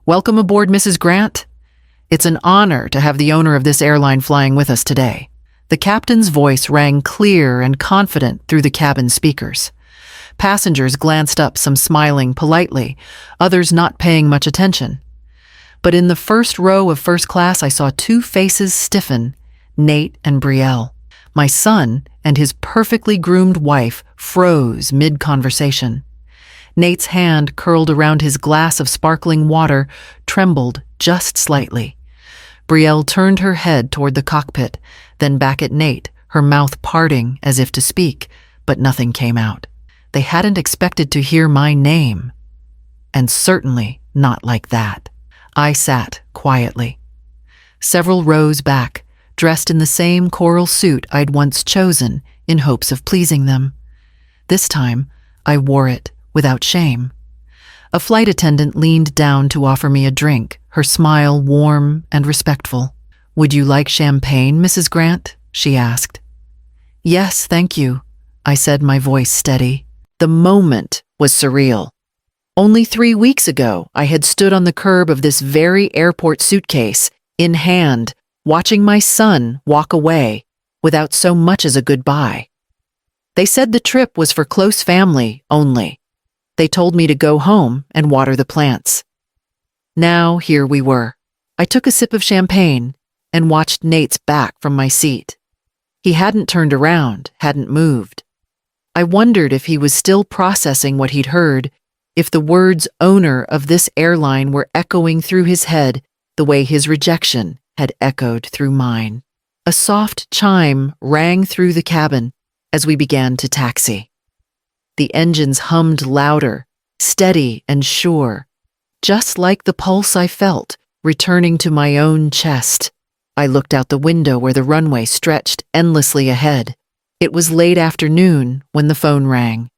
Welcome aboard, Mrs. Grant. It's an honor to have the owner of this airline flying with us today. The captain's voice rang clear and confident through the cabin speakers. Passengers glanced up, some smiling politely, others not paying much attention. But in the first row of first class, I saw two faces stiffen, Nate and Brielle. My son and his perfectly groomed wife froze mid-conversation. Nate's hand, curled around his glass of sparkling water, trembled just slightly. Brielle turned her head toward the cockpit, then back at Nate, her mouth parting as if to speak, but nothing came out. They hadn't expected to hear my name, and certainly not like that. I sat quietly. Several rows back, dressed in the same coral suit I'd once chosen in hopes of pleasing them. This time, I wore it without shame. A flight attendant leaned down to offer me a drink, her smile warm and respectful. "Would you like champagne, Mrs. Grant?" she asked. "Yes, thank you," I said, my voice steady. The moment was surreal. Only 3 weeks ago, I had stood on the curb of this very airport suitcase, in hand, watching my son walk away without so much as a goodbye. They said the trip was for close family only. They told me to go home and water the plants. Now here we were. I took a sip of champagne and watched Nate's back from my seat. He hadn't turned around, hadn't moved. I wondered if he was still processing what he'd heard, if the words owner of this airline were echoing through his head the way his rejection had echoed through mine. A soft chime rang through the cabin as we began to taxi. The engines hummed louder, steady and sure, just like the pulse I felt returning to my own chest. I looked out the window where the runway stretched endlessly ahead. It was late afternoon when the phone rang.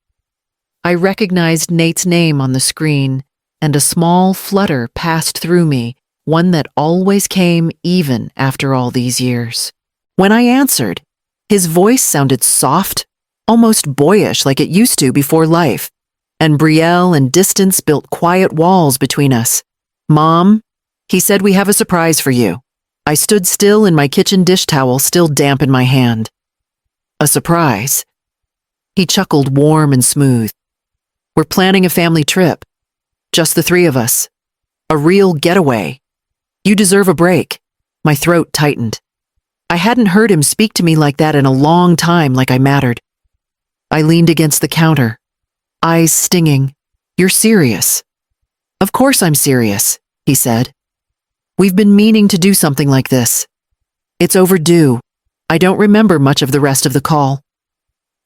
I recognized Nate's name on the screen, and a small flutter passed through me, one that always came even after all these years. When I answered, his voice sounded soft, almost boyish like it used to before life, and Brielle and distance built quiet walls between us. "Mom," he said, "we have a surprise for you." I stood still in my kitchen dish towel, still damp in my hand. "A surprise?" He chuckled, warm and smooth. "We're planning a family trip. Just the three of us. A real getaway. You deserve a break." My throat tightened. I hadn't heard him speak to me like that in a long time, like I mattered. I leaned against the counter, eyes stinging. "You're serious?" "Of course I'm serious," he said. "We've been meaning to do something like this. It's overdue." I don't remember much of the rest of the call.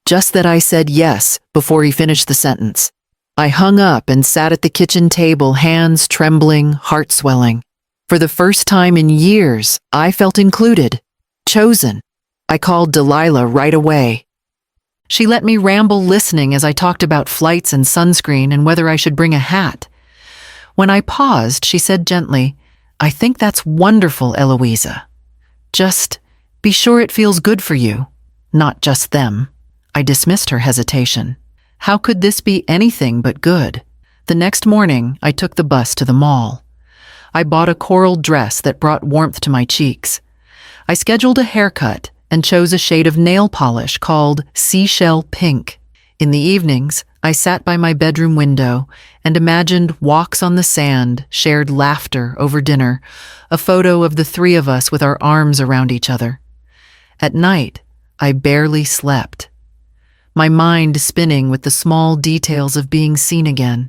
Just that I said yes before he finished the sentence. I hung up and sat at the kitchen table, hands trembling, heart swelling. For the first time in years, I felt included, chosen. I called Delilah right away. She let me ramble, listening as I talked about flights and sunscreen and whether I should bring a hat. When I paused, she said gently, "I think that's wonderful, Eloisea. Just be sure it feels good for you, not just them." I dismissed her hesitation. How could this be anything but good? The next morning, I took the bus to the mall. I bought a coral dress that brought warmth to my cheeks. I scheduled a haircut and chose a shade of nail polish called seashell pink. In the evenings, I sat by my bedroom window and imagined walks on the sand, shared laughter over dinner, a photo of the three of us with our arms around each other. At night, I barely slept, my mind spinning with the small details of being seen again.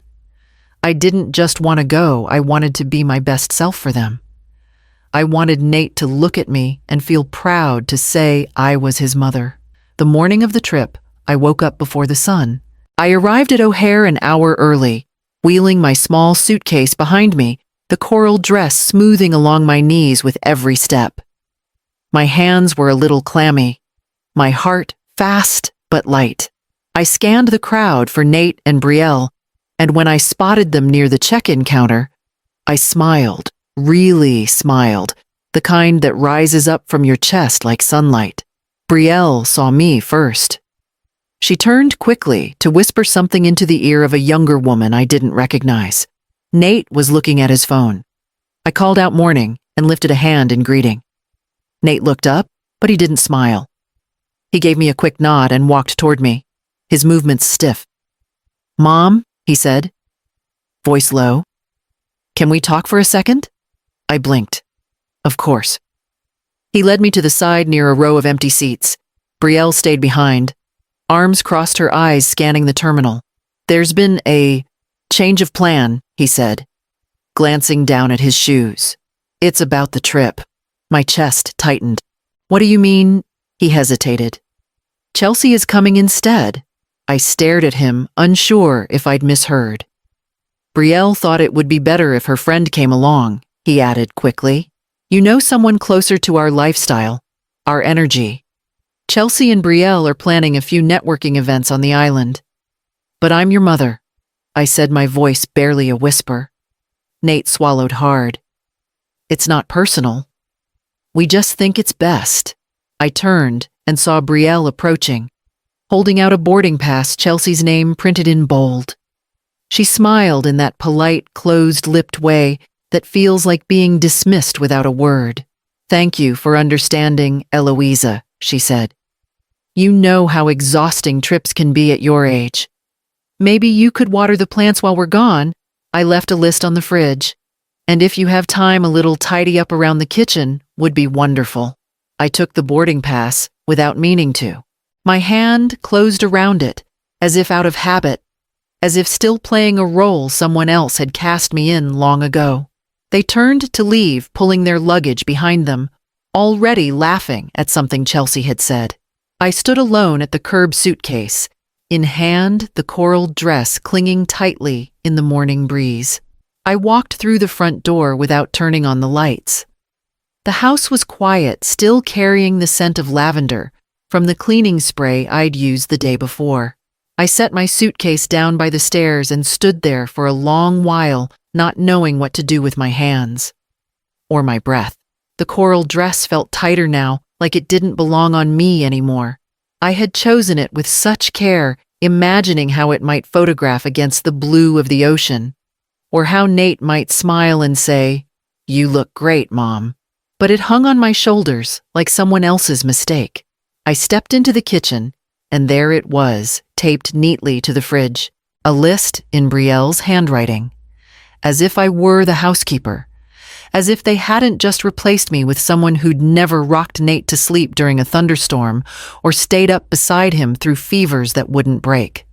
I didn't just want to go, I wanted to be my best self for them. I wanted Nate to look at me and feel proud to say I was his mother. The morning of the trip, I woke up before the sun. I arrived at O'Hare an hour early, wheeling my small suitcase behind me, the coral dress smoothing along my knees with every step. My hands were a little clammy, my heart fast but light. I scanned the crowd for Nate and Brielle, and when I spotted them near the check-in counter, I smiled, really smiled, the kind that rises up from your chest like sunlight. Brielle saw me first. She turned quickly to whisper something into the ear of a younger woman I didn't recognize. Nate was looking at his phone. I called out morning and lifted a hand in greeting. Nate looked up, but he didn't smile. He gave me a quick nod and walked toward me, his movements stiff. "Mom," he said, voice low. "Can we talk for a second?" I blinked. Of course. He led me to the side near a row of empty seats. Brielle stayed behind. Arms crossed, her eyes scanning the terminal. "There's been a change of plan," he said, glancing down at his shoes. "It's about the trip." My chest tightened. "What do you mean?" He hesitated. "Chelsea is coming instead." I stared at him, unsure if I'd misheard. "Brielle thought it would be better if her friend came along," he added quickly. "You know, someone closer to our lifestyle, our energy. Chelsea and Brielle are planning a few networking events on the island. But I'm your mother," I said, my voice barely a whisper. Nate swallowed hard. "It's not personal. We just think it's best." I turned and saw Brielle approaching, holding out a boarding pass, Chelsea's name printed in bold. She smiled in that polite, closed-lipped way that feels like being dismissed without a word. "Thank you for understanding, Eloisea," she said. "You know how exhausting trips can be at your age. Maybe you could water the plants while we're gone. I left a list on the fridge. And if you have time, a little tidy up around the kitchen would be wonderful." I took the boarding pass without meaning to. My hand closed around it, as if out of habit, as if still playing a role someone else had cast me in long ago. They turned to leave, pulling their luggage behind them, already laughing at something Chelsea had said. I stood alone at the curb, suitcase, in hand the coral dress clinging tightly in the morning breeze. I walked through the front door without turning on the lights. The house was quiet, still carrying the scent of lavender from the cleaning spray I'd used the day before. I set my suitcase down by the stairs and stood there for a long while, not knowing what to do with my hands. Or my breath. The coral dress felt tighter now, like it didn't belong on me anymore. I had chosen it with such care, imagining how it might photograph against the blue of the ocean, or how Nate might smile and say, "You look great, Mom." But it hung on my shoulders like someone else's mistake. I stepped into the kitchen, and there it was, taped neatly to the fridge, a list in Brielle's handwriting. As if I were the housekeeper. As if they hadn't just replaced me with someone who'd never rocked Nate to sleep during a thunderstorm or stayed up beside him through fevers that wouldn't break.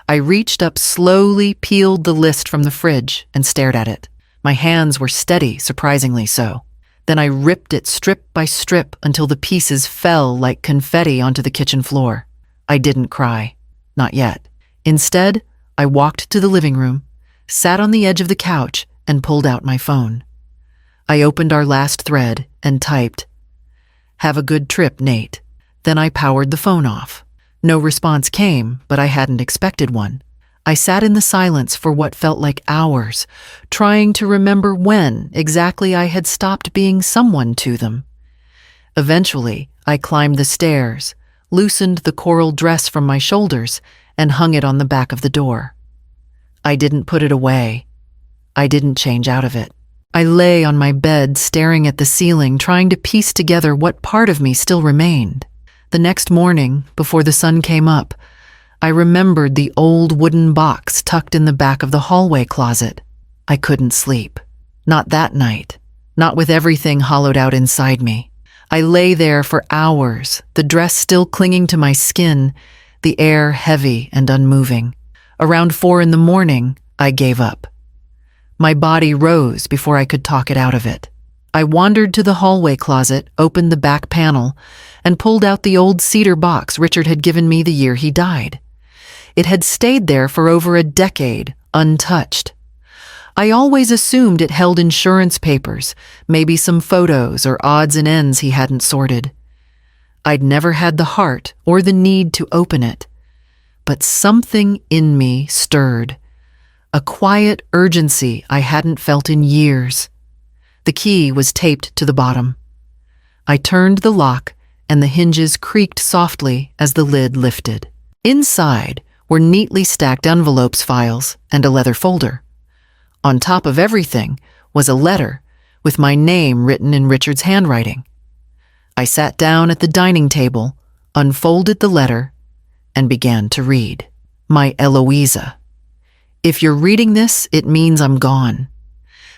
I reached up slowly, peeled the list from the fridge, and stared at it. My hands were steady, surprisingly so. Then I ripped it strip by strip until the pieces fell like confetti onto the kitchen floor. I didn't cry. Not yet. Instead, I walked to the living room, sat on the edge of the couch, and pulled out my phone. I opened our last thread and typed, "Have a good trip, Nate." Then I powered the phone off. No response came, but I hadn't expected one. I sat in the silence for what felt like hours, trying to remember when exactly I had stopped being someone to them. Eventually, I climbed the stairs, loosened the coral dress from my shoulders, and hung it on the back of the door. I didn't put it away. I didn't change out of it. I lay on my bed, staring at the ceiling, trying to piece together what part of me still remained. The next morning, before the sun came up, I remembered the old wooden box tucked in the back of the hallway closet. I couldn't sleep. Not that night. Not with everything hollowed out inside me. I lay there for hours, the dress still clinging to my skin, the air heavy and unmoving. Around 4 in the morning, I gave up. My body rose before I could talk it out of it. I wandered to the hallway closet, opened the back panel, and pulled out the old cedar box Richard had given me the year he died. It had stayed there for over a decade, untouched. I always assumed it held insurance papers, maybe some photos or odds and ends he hadn't sorted. I'd never had the heart or the need to open it. But something in me stirred. A quiet urgency I hadn't felt in years. The key was taped to the bottom. I turned the lock, and the hinges creaked softly as the lid lifted. Inside were neatly stacked envelopes, files, and a leather folder. On top of everything was a letter, with my name written in Richard's handwriting. I sat down at the dining table, unfolded the letter, and began to read. My Eloisea. If you're reading this, it means I'm gone.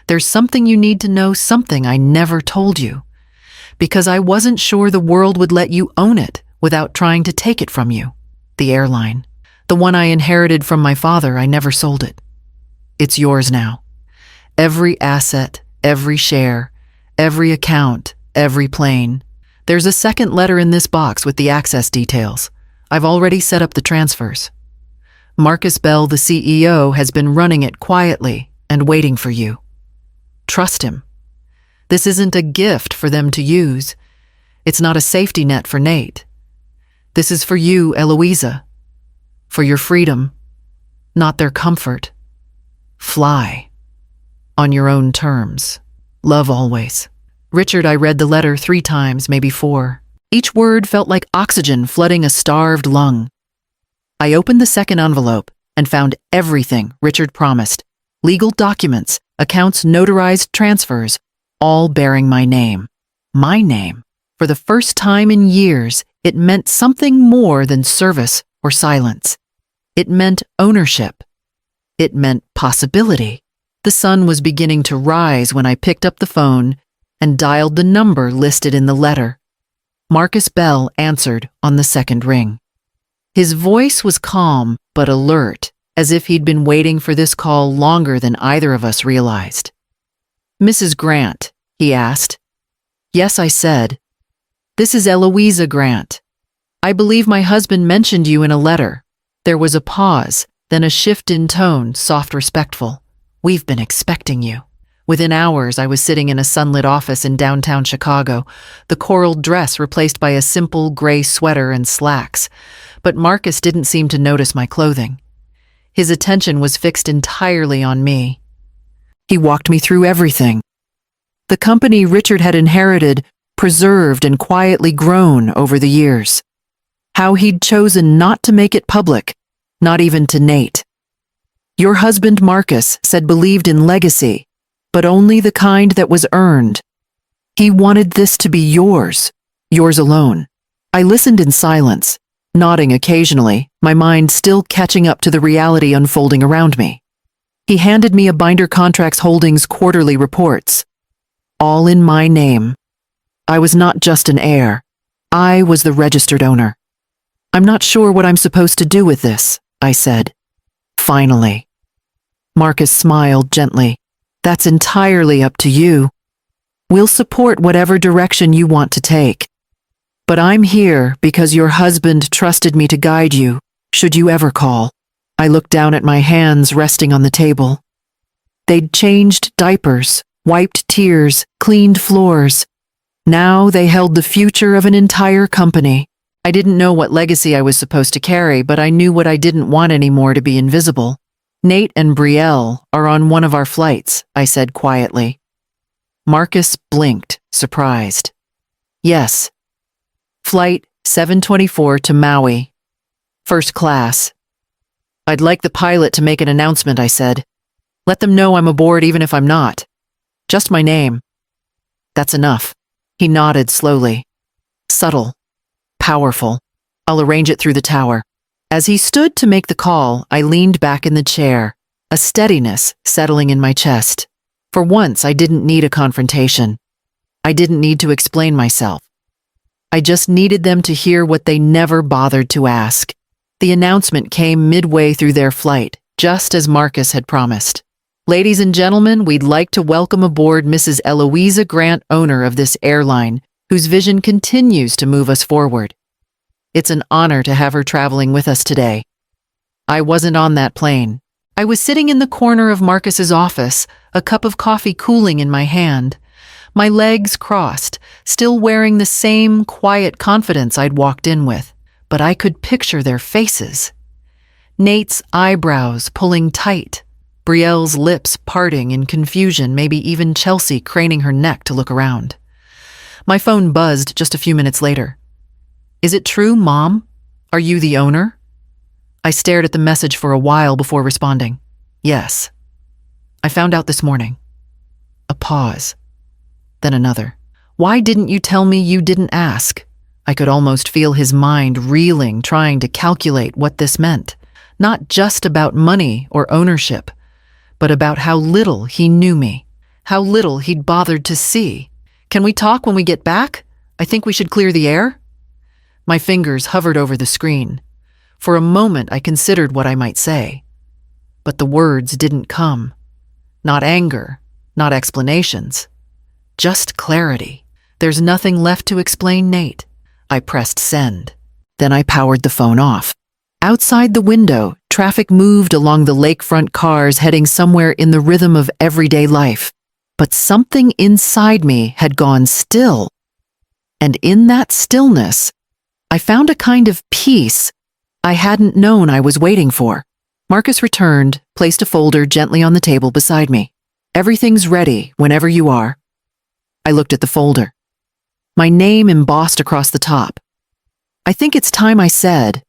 There's something you need to know, something I never told you, because I wasn't sure the world would let you own it without trying to take it from you. The airline. The one I inherited from my father, I never sold it. It's yours now. Every asset, every share, every account, every plane. There's a second letter in this box with the access details. I've already set up the transfers. Marcus Bell, the CEO, has been running it quietly and waiting for you. Trust him. This isn't a gift for them to use. It's not a safety net for Nate. This is for you, Eloisea. For your freedom, not their comfort. Fly. On your own terms. Love always. Richard, I read the letter 3 times, maybe 4. Each word felt like oxygen flooding a starved lung. I opened the second envelope and found everything Richard promised. Legal documents, accounts, notarized transfers, all bearing my name. My name. For the first time in years, it meant something more than service or silence. It meant ownership. It meant possibility. The sun was beginning to rise when I picked up the phone and dialed the number listed in the letter. Marcus Bell answered on the second ring. His voice was calm but alert, as if he'd been waiting for this call longer than either of us realized. Mrs. Grant, he asked. Yes, I said. This is Eloisea Grant. I believe my husband mentioned you in a letter. There was a pause, then a shift in tone, soft, respectful. We've been expecting you. Within hours, I was sitting in a sunlit office in downtown Chicago, the coral dress replaced by a simple gray sweater and slacks. But Marcus didn't seem to notice my clothing. His attention was fixed entirely on me. He walked me through everything. The company Richard had inherited, preserved and quietly grown over the years. How he'd chosen not to make it public, not even to Nate. Your husband, Marcus, said believed in legacy, but only the kind that was earned. He wanted this to be yours, yours alone. I listened in silence, nodding occasionally, my mind still catching up to the reality unfolding around me. He handed me a Binder Contracts Holdings quarterly reports. All in my name. I was not just an heir. I was the registered owner. I'm not sure what I'm supposed to do with this, I said. Finally. Marcus smiled gently. That's entirely up to you. We'll support whatever direction you want to take. But I'm here because your husband trusted me to guide you, should you ever call. I looked down at my hands resting on the table. They'd changed diapers, wiped tears, cleaned floors. Now they held the future of an entire company. I didn't know what legacy I was supposed to carry, but I knew what I didn't want anymore to be invisible. Nate and Brielle are on one of our flights, I said quietly. Marcus blinked, surprised. Yes. Flight 724 to Maui. First class. I'd like the pilot to make an announcement, I said. Let them know I'm aboard even if I'm not. Just my name. That's enough. He nodded slowly. Subtle. Powerful. I'll arrange it through the tower. As he stood to make the call, I leaned back in the chair, a steadiness settling in my chest. For once, I didn't need a confrontation. I didn't need to explain myself. I just needed them to hear what they never bothered to ask. The announcement came midway through their flight, just as Marcus had promised. Ladies and gentlemen, we'd like to welcome aboard Mrs. Eloisea Grant, owner of this airline, whose vision continues to move us forward. It's an honor to have her traveling with us today. I wasn't on that plane. I was sitting in the corner of Marcus's office, a cup of coffee cooling in my hand, my legs crossed, still wearing the same quiet confidence I'd walked in with, but I could picture their faces. Nate's eyebrows pulling tight, Brielle's lips parting in confusion, maybe even Chelsea craning her neck to look around. My phone buzzed just a few minutes later. Is it true, Mom? Are you the owner? I stared at the message for a while before responding. Yes. I found out this morning. A pause. then another. Why didn't you tell me you didn't ask? I could almost feel his mind reeling, trying to calculate what this meant. Not just about money or ownership, but about how little he knew me, how little he'd bothered to see. Can we talk when we get back? I think we should clear the air. My fingers hovered over the screen. For a moment, I considered what I might say. But the words didn't come. Not anger, not explanations. Just clarity. There's nothing left to explain, Nate. I pressed send. Then I powered the phone off. Outside the window, traffic moved along the lakefront cars heading somewhere in the rhythm of everyday life. But something inside me had gone still. And in that stillness, I found a kind of peace I hadn't known I was waiting for. Marcus returned, placed a folder gently on the table beside me. Everything's ready whenever you are. I looked at the folder. My name embossed across the top. I think it's time I said,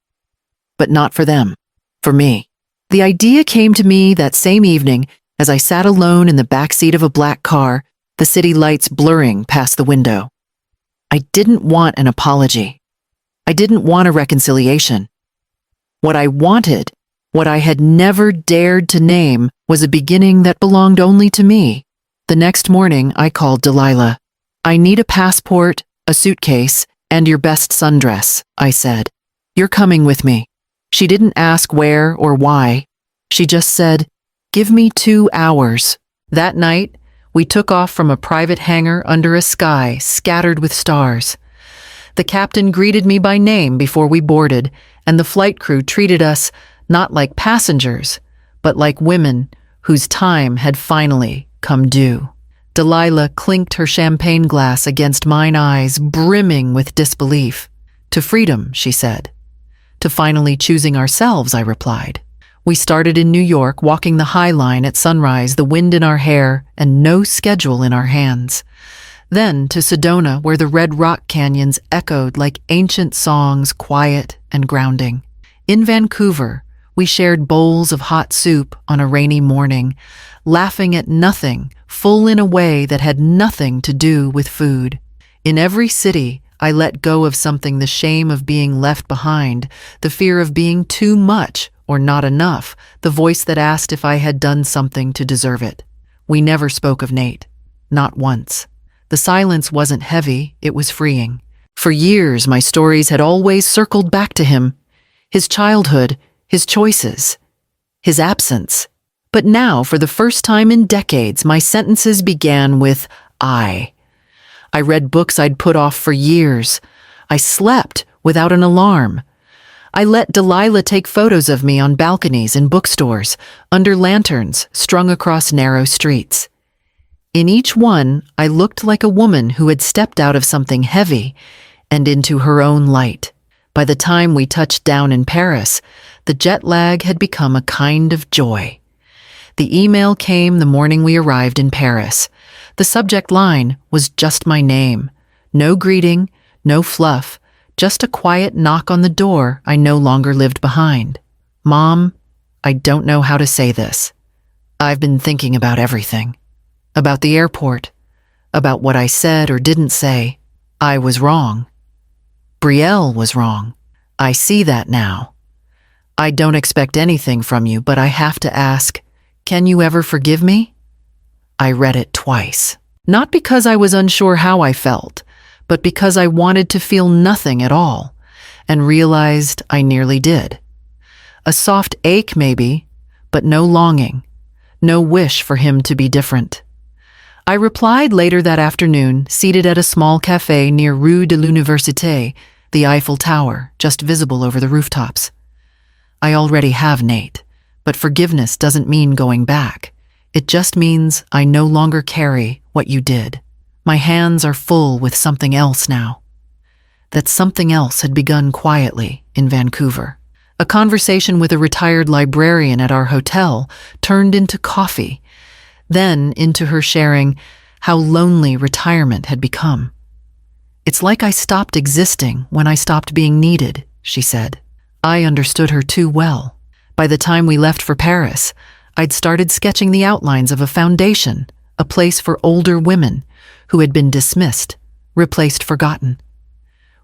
but not for them, for me. The idea came to me that same evening as I sat alone in the backseat of a black car, the city lights blurring past the window. I didn't want an apology. I didn't want a reconciliation. What I wanted, what I had never dared to name, was a beginning that belonged only to me. The next morning, I called Delilah. I need a passport, a suitcase, and your best sundress, I said. You're coming with me. She didn't ask where or why. She just said, give me 2 hours. That night, we took off from a private hangar under a sky scattered with stars. The captain greeted me by name before we boarded, and the flight crew treated us not like passengers, but like women whose time had finally come due. Delilah clinked her champagne glass against mine, eyes brimming with disbelief. To freedom, she said. To finally choosing ourselves, I replied. We started in New York, walking the High Line at sunrise, the wind in our hair and no schedule in our hands. Then to Sedona, where the red rock canyons echoed like ancient songs, quiet and grounding. In Vancouver, we shared bowls of hot soup on a rainy morning, laughing at nothing, full in a way that had nothing to do with food. In every city, I let go of something, the shame of being left behind, the fear of being too much or not enough, the voice that asked if I had done something to deserve it. We never spoke of Nate. Not once. The silence wasn't heavy, it was freeing. For years, my stories had always circled back to him. His childhood, his choices, his absence. But now, for the first time in decades, my sentences began with I. I read books I'd put off for years. I slept without an alarm. I let Delilah take photos of me on balconies in bookstores, under lanterns strung across narrow streets. In each one, I looked like a woman who had stepped out of something heavy and into her own light. By the time we touched down in Paris, the jet lag had become a kind of joy. The email came the morning we arrived in Paris. The subject line was just my name. No greeting, no fluff, just a quiet knock on the door I no longer lived behind. Mom, I don't know how to say this. I've been thinking about everything. About the airport. About what I said or didn't say. I was wrong. Brielle was wrong. I see that now. I don't expect anything from you, but I have to ask, can you ever forgive me? I read it twice. Not because I was unsure how I felt, but because I wanted to feel nothing at all, and realized I nearly did. A soft ache maybe, but no longing, no wish for him to be different. I replied later that afternoon, seated at a small cafe near Rue de l'Université, the Eiffel Tower, just visible over the rooftops. I already have Nate, but forgiveness doesn't mean going back. It just means I no longer carry what you did. My hands are full with something else now. That something else had begun quietly in Vancouver. A conversation with a retired librarian at our hotel turned into coffee, then into her sharing how lonely retirement had become. It's like I stopped existing when I stopped being needed, she said. I understood her too well. By the time we left for Paris, I'd started sketching the outlines of a foundation, a place for older women who had been dismissed, replaced, forgotten.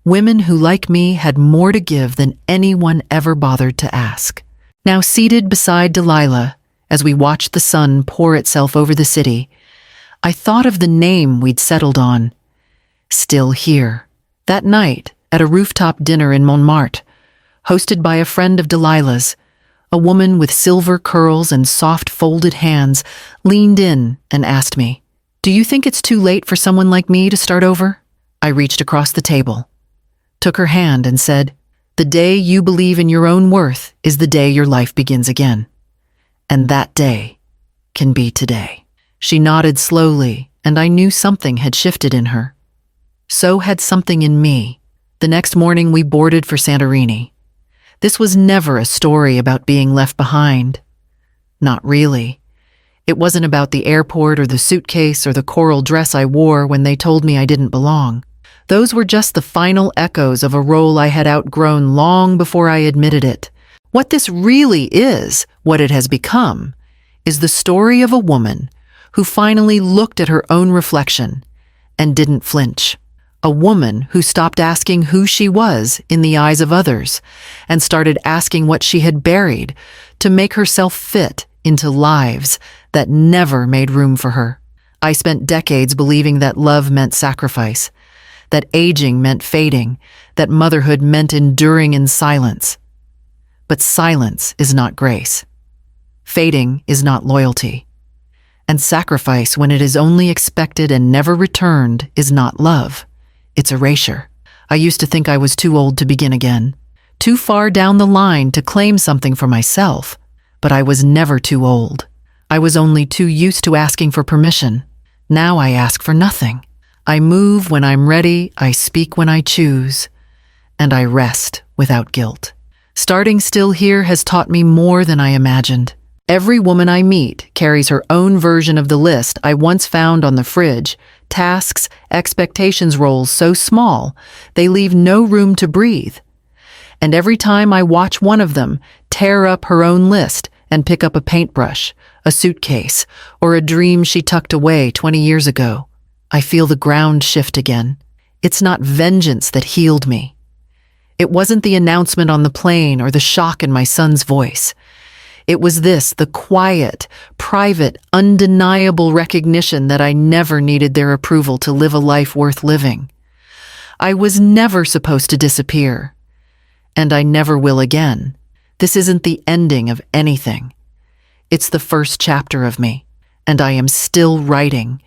Women who, like me, had more to give than anyone ever bothered to ask. Now seated beside Delilah, as we watched the sun pour itself over the city, I thought of the name we'd settled on. Still here. That night, at a rooftop dinner in Montmartre, hosted by a friend of Delilah's, a woman with silver curls and soft folded hands leaned in and asked me, "Do you think it's too late for someone like me to start over?" I reached across the table, took her hand and said, "The day you believe in your own worth is the day your life begins again. And that day can be today." She nodded slowly, and I knew something had shifted in her. So had something in me. The next morning we boarded for Santorini. This was never a story about being left behind. Not really. It wasn't about the airport or the suitcase or the coral dress I wore when they told me I didn't belong. Those were just the final echoes of a role I had outgrown long before I admitted it. What this really is, what it has become, is the story of a woman who finally looked at her own reflection and didn't flinch. A woman who stopped asking who she was in the eyes of others and started asking what she had buried to make herself fit into lives that never made room for her. I spent decades believing that love meant sacrifice, that aging meant fading, that motherhood meant enduring in silence. But silence is not grace. Fading is not loyalty. And sacrifice, when it is only expected and never returned, is not love. It's erasure. I used to think I was too old to begin again, too far down the line to claim something for myself, but I was never too old. I was only too used to asking for permission. Now I ask for nothing. I move when I'm ready, I speak when I choose, and I rest without guilt. Starting still here has taught me more than I imagined. Every woman I meet carries her own version of the list I once found on the fridge, tasks, expectations roles so small they leave no room to breathe. And every time I watch one of them tear up her own list and pick up a paintbrush, a suitcase, or a dream she tucked away 20 years ago, I feel the ground shift again. It's not vengeance that healed me. It wasn't the announcement on the plane or the shock in my son's voice. It was this, the quiet, private, undeniable recognition that I never needed their approval to live a life worth living. I was never supposed to disappear, and I never will again. This isn't the ending of anything. It's the first chapter of me, and I am still writing,